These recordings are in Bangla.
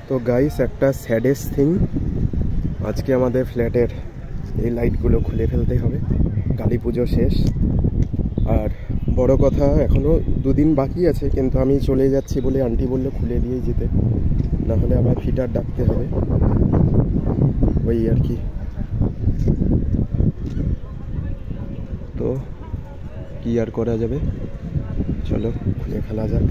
তো গাইস, একটা স্যাডেস্ট থিং, আজকে আমাদের ফ্ল্যাটের এই লাইটগুলো খুলে ফেলতে হবে। কালী পুজো শেষ, আর বড় কথা এখনও 2 দিন বাকি আছে, কিন্তু আমি চলে যাচ্ছি বলে আন্টি বললো খুলে দিয়ে যেতে, না হলে আবার ফিটার ডাকতে হবে, ওই আর কি। তো কি আর করা যাবে, চলো খুলে ফেলা যাক।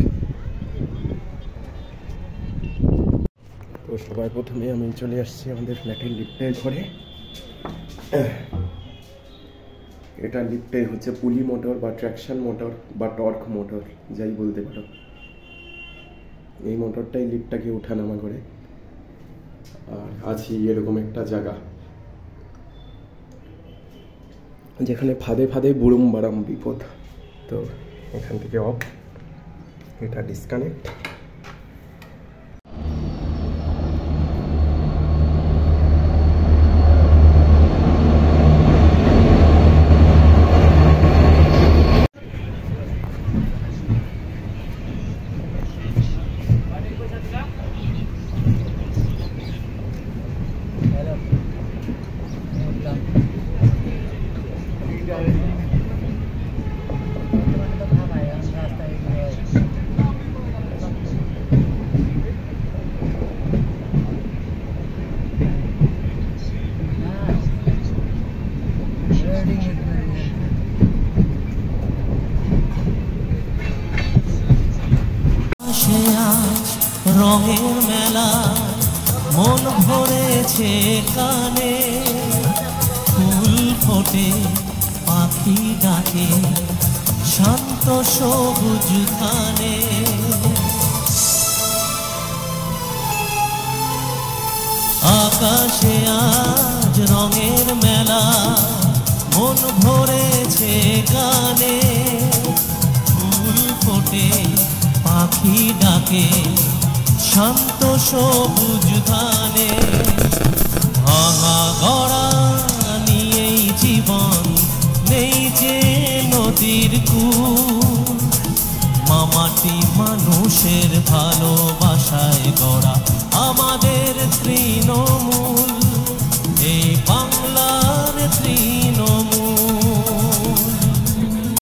তো সবার প্রথমে আমি চলে আসছি আমাদের ফ্ল্যাটের লিফটের ঘরে। এটা লিফটে হচ্ছে পুলি মোটর বা ট্র্যাকশন মোটর বা টর্ক মোটর, যাই বলতে পারো। এই মোটরটাই লিফটটাকে ওঠানামা করে। আর আছি এরকম একটা জায়গা যেখানে ফাঁদে ফাঁদে বুড়ুম বাড়াম বিপদ। তো এখান থেকে অফ, এটা ডিসকানেক্ট। রঙের মেলা মন ভরেছে কানে, ফুল ফোটে পাখি ডাকে শান্ত সবুজ ধানে। আকাশে আজ রঙের মেলা মন ভরেছে গানে, ফুল ফোটে পাখি ডাকে শান্ত সবুজ ধানে। ভাঙা গড়া নিয়েই জীবন, নেই যে নদীর কূল। মামাটি মানুষের ভালোবাসায় গড়া আমাদের তৃণমূল, এই বাংলার তৃণ